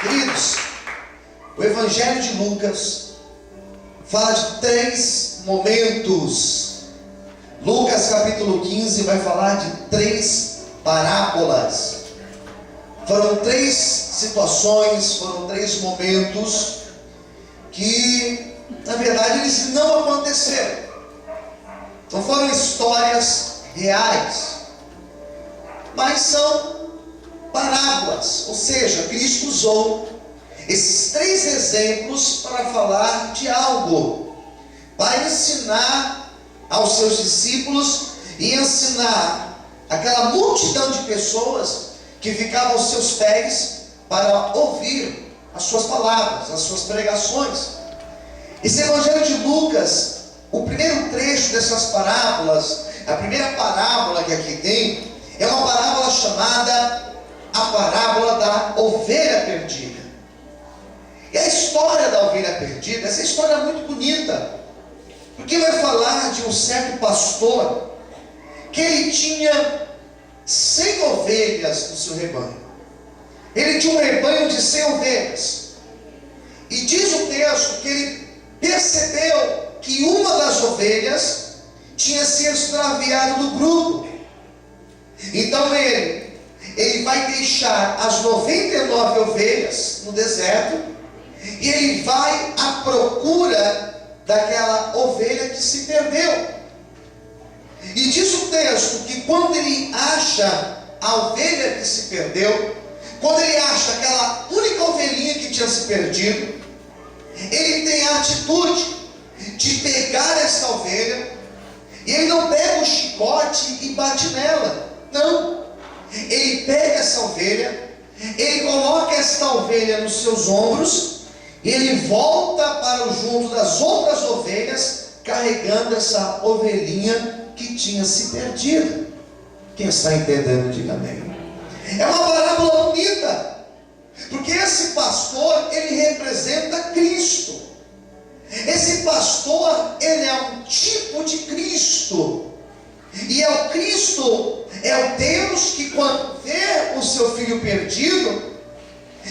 Queridos, o Evangelho de Lucas fala de 3 momentos. Lucas capítulo 15 vai falar de 3 parábolas. Foram 3 situações, foram 3 momentos que, na verdade, eles não aconteceram. Não foram histórias reais, mas são parábolas. Ou seja, Cristo usou esses 3 exemplos para falar de algo, para ensinar aos seus discípulos e ensinar aquela multidão de pessoas que ficavam aos seus pés para ouvir as suas palavras, as suas pregações. Esse Evangelho de Lucas, o primeiro trecho dessas parábolas, a primeira parábola que aqui tem, é uma parábola chamada a parábola da ovelha perdida. E a história da ovelha perdida, essa história é muito bonita, porque vai falar de um certo pastor que ele tinha 100 ovelhas no seu rebanho. Ele tinha um rebanho de 100 ovelhas. E diz o texto que ele percebeu que uma das ovelhas tinha se extraviado do grupo. Então ele vai deixar as 99 ovelhas no deserto e ele vai à procura daquela ovelha que se perdeu. E diz o texto que quando ele acha a ovelha que se perdeu, quando ele acha aquela única ovelhinha que tinha se perdido, ele tem a atitude de pegar essa ovelha, e ele não pega o chicote e bate nela, não. Ele pega essa ovelha, ele coloca esta ovelha nos seus ombros, e ele volta para o junto das outras ovelhas, carregando essa ovelhinha que tinha se perdido. Quem está entendendo, diga amém. É uma parábola bonita, porque esse pastor, ele representa Cristo. Esse pastor, ele é um tipo de Cristo. E é o Cristo, é o Deus que quando vê o seu filho perdido,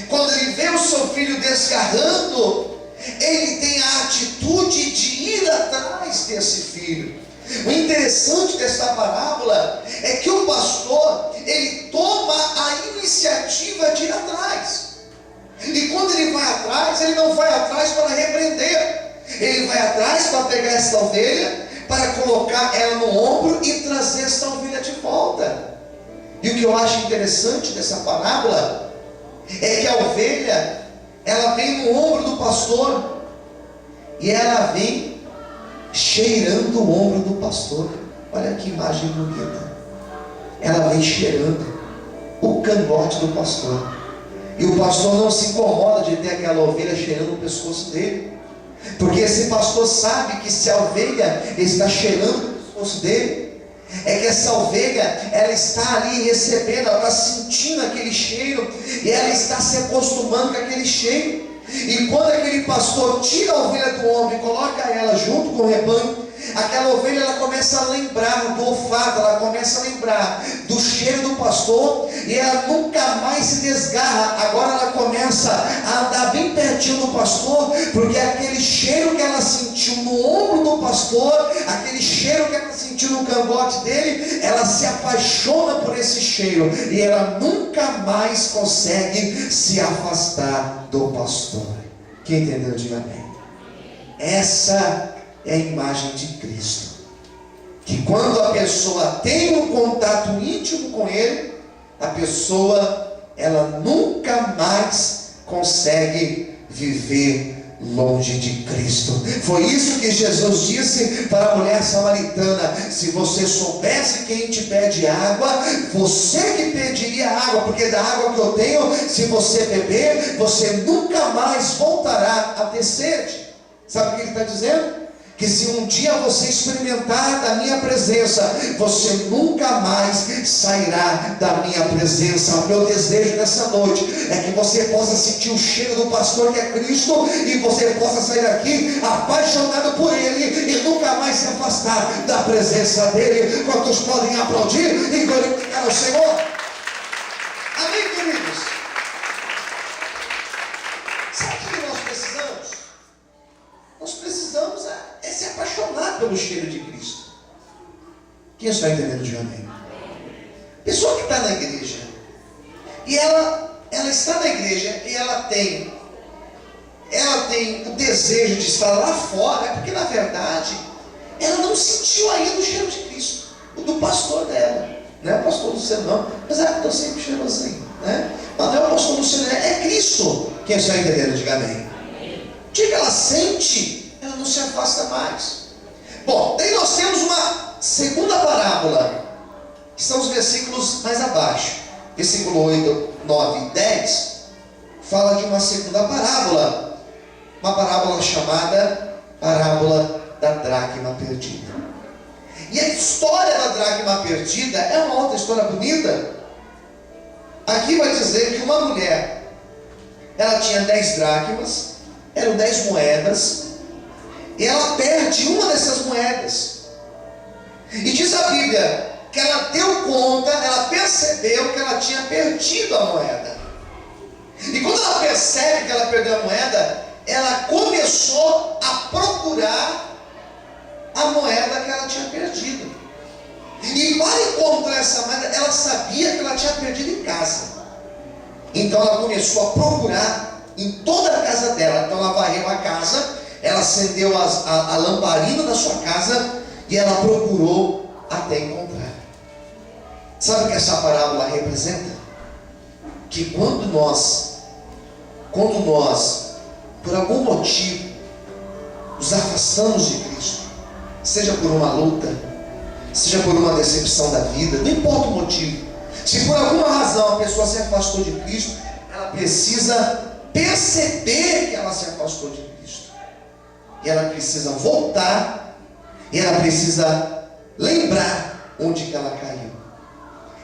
quando ele vê o seu filho desgarrando, ele tem a atitude de ir atrás desse filho. O interessante dessa parábola é que o pastor, ele toma a iniciativa de ir atrás. E quando ele vai atrás, ele não vai atrás para repreender. Ele vai atrás para pegar essa ovelha, para colocar ela no ombro e trazer essa ovelha de volta. E o que eu acho interessante dessa parábola é que a ovelha, ela vem no ombro do pastor, e ela vem cheirando o ombro do pastor. Olha que imagem bonita. Ela vem cheirando o cangote do pastor, e o pastor não se incomoda de ter aquela ovelha cheirando o pescoço dele, porque esse pastor sabe que se a ovelha está cheirando o pescoço dele, é que essa ovelha, ela está ali recebendo, ela está sentindo aquele cheiro, e ela está se acostumando com aquele cheiro. E quando aquele pastor tira a ovelha do ombro e coloca ela junto com o rebanho, aquela ovelha, ela começa a lembrar do olfato, ela começa a lembrar do cheiro do pastor, e ela nunca mais se desgarra. Agora ela começa a andar bem pertinho do pastor, porque aquele cheiro que ela sentiu no ombro do pastor, aquele cheiro que ela sentiu no cangote dele, ela se apaixona por esse cheiro, e ela nunca mais consegue se afastar do pastor. Quem entendeu, diga amém. Essa é a imagem de Cristo, que quando a pessoa tem um contato íntimo com Ele, a pessoa, ela nunca mais consegue viver longe de Cristo. Foi isso que Jesus disse para a mulher samaritana: se você soubesse quem te pede água, você que pediria água, porque da água que eu tenho, se você beber, você nunca mais voltará a ter sede. Sabe o que ele está dizendo? Que se um dia você experimentar da minha presença, você nunca mais sairá da minha presença. O meu desejo nessa noite é que você possa sentir o cheiro do pastor, que é Cristo, e você possa sair daqui apaixonado por Ele e nunca mais se afastar da presença dEle. Quantos podem aplaudir e glorificar ao Senhor? Amém, queridos? pelo cheiro de Cristo. Quem está entendendo, diga amém. Pessoa que está na igreja, e ela está na igreja, e ela tem o desejo de estar lá fora, é porque na verdade, ela não sentiu ainda o cheiro de Cristo, o do pastor dela. Não é o pastor Luciano não, mas estou sempre cheirosinho, né? Mas não é o pastor Luciano, é Cristo. Quem está entendendo, diga amém. Diga que ela sente, ela não se afasta mais. Bom, daí nós temos uma segunda parábola, que estão os versículos mais abaixo. Versículo 8, 9 e 10, fala de uma segunda parábola. Uma parábola chamada parábola da dracma perdida. E a história da dracma perdida é uma outra história bonita. Aqui vai dizer que uma mulher, ela tinha 10 dracmas, eram 10 moedas, e ela perde uma dessas moedas. E diz a Bíblia que ela deu conta, ela percebeu que ela tinha perdido a moeda. E quando ela percebe que ela perdeu a moeda, ela começou a procurar a moeda que ela tinha perdido. E para encontrar essa moeda, ela sabia que ela tinha perdido em casa. Então ela começou a procurar em toda a casa dela. Então ela varreu a casa, ela acendeu a lamparina da sua casa e ela procurou até encontrar. Sabe o que essa parábola representa? Que quando nós, por algum motivo, nos afastamos de Cristo, seja por uma luta, seja por uma decepção da vida, não importa o motivo, se por alguma razão a pessoa se afastou de Cristo, ela precisa perceber que ela se afastou de Cristo, e ela precisa voltar, e ela precisa lembrar onde que ela caiu.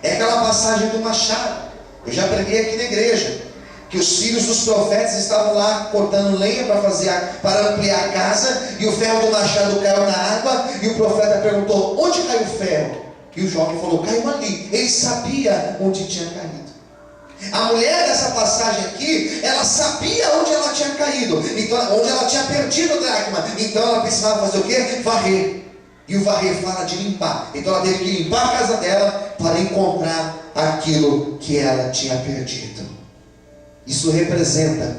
É aquela passagem do machado. Eu já preguei aqui na igreja que os filhos dos profetas estavam lá cortando lenha para ampliar a casa, e o ferro do machado caiu na água, e o profeta perguntou: onde caiu o ferro? E o jovem falou: caiu ali. Ele sabia onde tinha caído. A mulher dessa passagem aqui, ela sabia onde ela tinha caído, então, onde ela tinha perdido a dracma. Então ela precisava fazer o quê? Varrer. E o varrer fala de limpar. Então ela teve que limpar a casa dela para encontrar aquilo que ela tinha perdido. Isso representa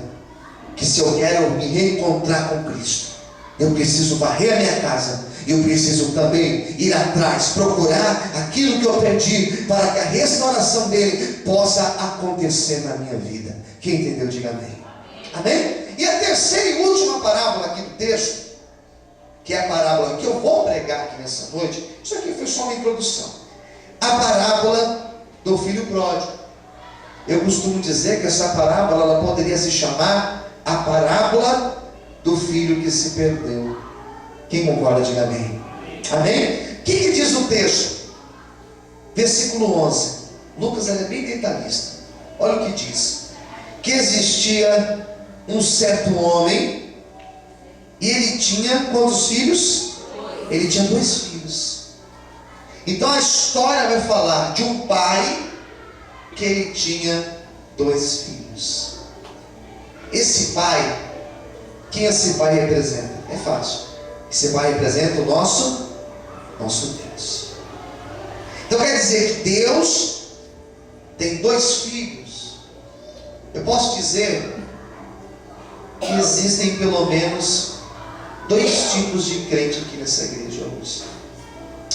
que se eu quero me reencontrar com Cristo, eu preciso varrer a minha casa, eu preciso também ir atrás, procurar aquilo que eu perdi, para que a restauração dele possa acontecer na minha vida. Quem entendeu, diga amém. Amém? E a terceira e última parábola aqui do texto, que é a parábola que eu vou pregar aqui nessa noite, isso aqui foi só uma introdução. A parábola do filho pródigo. Eu costumo dizer que essa parábola ela poderia se chamar a parábola do filho que se perdeu. Quem concorda, diga amém. Amém? O que diz o texto? Versículo 11. Lucas é bem detalhista. Olha o que diz: que existia um certo homem, e ele tinha quantos filhos? Ele tinha 2 filhos. Então a história vai falar de um pai que ele tinha 2 filhos. Esse pai, quem esse pai representa? É fácil. Esse pai representa o nosso Deus. Então quer dizer que Deus tem 2 filhos. Eu posso dizer que existem pelo menos 2 tipos de crente aqui nessa igreja hoje.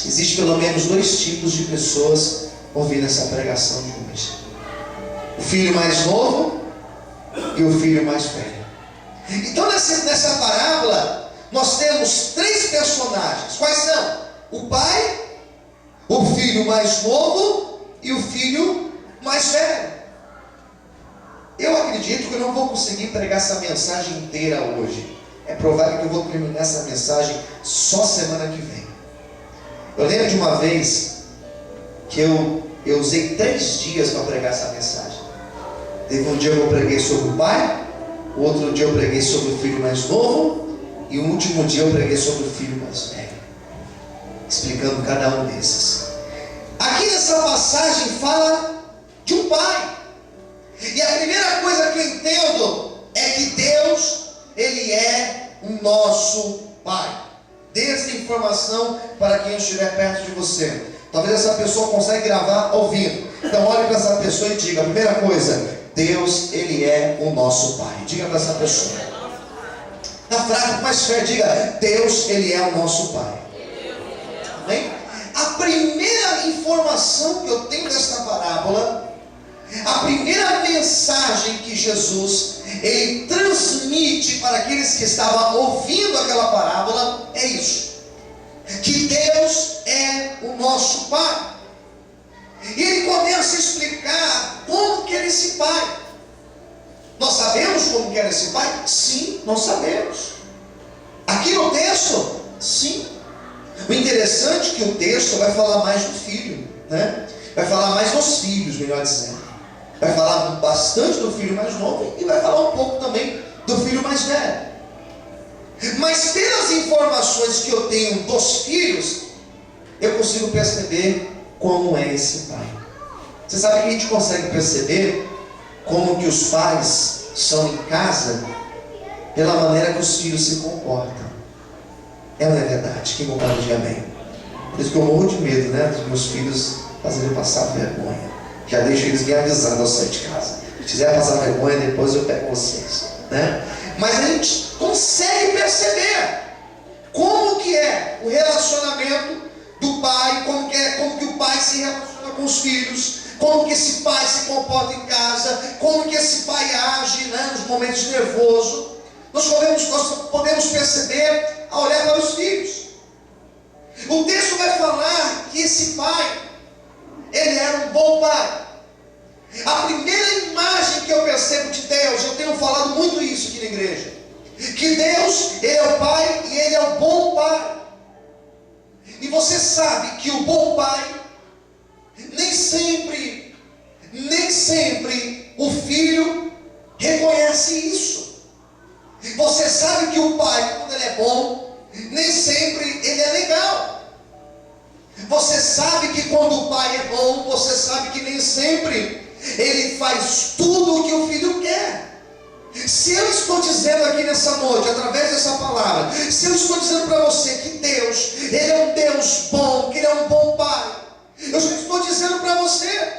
Existe pelo menos 2 tipos de pessoas ouvindo essa pregação de hoje: o filho mais novo e o filho mais velho. Então nessa parábola nós temos 3 personagens. Quais são? O pai, o filho mais novo e o filho mais velho. Eu acredito que eu não vou conseguir pregar essa mensagem inteira hoje. É provável que eu vou terminar essa mensagem só semana que vem. Eu lembro de uma vez que eu usei 3 dias para pregar essa mensagem. Teve um dia que eu preguei sobre o pai, o outro dia eu preguei sobre o filho mais novo, e o último dia eu preguei sobre o filho mais velho, explicando cada um desses. Aqui nessa passagem fala de um pai. E a primeira coisa que eu entendo é que Deus, Ele é o nosso Pai. Desde a informação para quem estiver perto de você. Talvez essa pessoa consiga gravar ouvindo. Então olhe para essa pessoa e diga, a primeira coisa, Deus, Ele é o nosso Pai. Diga para essa pessoa. Na frase mais fé, diga, Deus, Ele é o nosso Pai. Amém? A primeira informação que eu tenho desta parábola, a primeira mensagem que Jesus, Ele transmite para aqueles que estavam ouvindo aquela parábola, é isso. Que Deus é o nosso Pai. E Ele começa a explicar como que era esse Pai. Nós sabemos como que era esse Pai? Sim, nós sabemos. Aqui no texto, sim. O interessante é que o texto vai falar mais do filho, né? Vai falar mais dos filhos, melhor dizendo. Vai falar bastante do filho mais novo e vai falar um pouco também do filho mais velho. Mas pelas informações que eu tenho dos filhos, eu consigo perceber como é esse pai. Você sabe que a gente consegue perceber como que os pais são em casa pela maneira que os filhos se comportam. É ou não é verdade? Quem concorda diga amém. Por isso que eu morro de medo, né, dos meus filhos fazerem passar vergonha. Já deixo eles me avisando ao sair de casa. Se quiser passar vergonha, depois eu pego vocês, né? Mas a gente consegue perceber como que é o relacionamento do pai, como que o pai se relaciona com os filhos, como que esse pai se comporta em casa, como que esse pai age, né, nos momentos nervosos. Nós podemos perceber ao olhar para os filhos. O texto vai falar que esse pai, ele era um bom pai. A primeira imagem que eu percebo de Deus, eu tenho falado muito isso aqui na igreja, que Deus, Ele é o Pai e Ele é o bom Pai. E você sabe que o bom Pai, nem sempre o filho reconhece isso. Você sabe que o pai, quando ele é bom, nem sempre ele é legal. Você sabe que quando o pai é bom, você sabe que nem sempre ele faz tudo o que o filho quer. Se eu estou dizendo aqui nessa noite, através dessa palavra, se eu estou dizendo para você que Deus, Ele é um Deus bom, que Ele é um bom Pai, eu já estou dizendo para você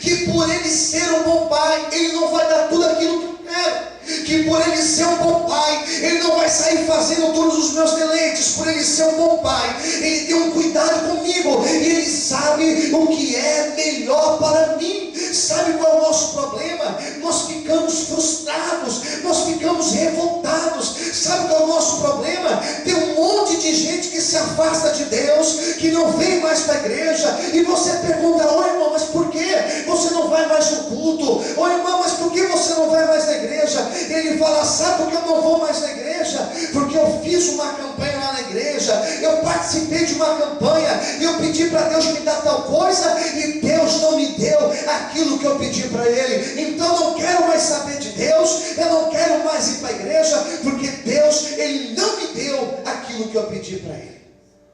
que por Ele ser um bom Pai, Ele não vai dar tudo aquilo que eu quero. Que por Ele ser um bom Pai, Ele não vai sair fazendo todos os meus deleites. Por Ele ser um bom Pai, Ele tem um cuidado comigo, e Ele sabe o que é melhor para mim. Sabe qual é o nosso problema? Nós ficamos frustrados, nós ficamos revoltados. Sabe qual é o nosso problema? Tem um monte de gente que se afasta de Deus, que não vem mais para a igreja, e você pergunta: ô irmão, mas por que você não vai mais no culto? Ô irmão, mas por que você não vai mais na igreja? Ele fala: sabe por que eu não vou mais na igreja? Porque eu fiz uma campanha lá na igreja, eu participei de uma campanha, e eu pedi para Deus me dar tal coisa, e Deus não me deu aquilo que eu pedi para Ele. Então eu não quero mais saber de Deus, eu não quero mais ir para a igreja, porque Deus, Ele não me deu aquilo que eu pedi para Ele.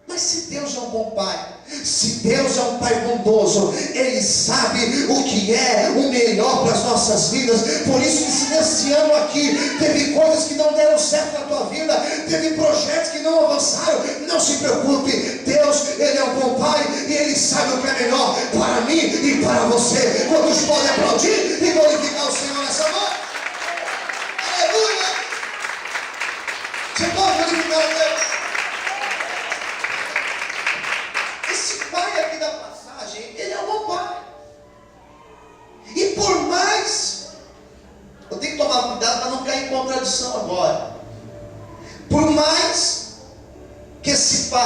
Mas se Deus é um bom Pai, se Deus é um Pai bondoso, Ele sabe o que é o melhor para as nossas vidas. Por isso que se nesse ano aqui teve coisas que não deram certo na tua vida, teve projetos que não avançaram, não se preocupe. Deus, Ele é um bom Pai, e Ele sabe o que é melhor para mim e para você. Quantos podem aplaudir e glorificar o Senhor nessa noite? Aleluia! Você pode glorificar o Deus? Pai aqui da passagem, ele é um bom pai. E por mais, eu tenho que tomar cuidado para não cair em contradição agora. Por mais que esse pai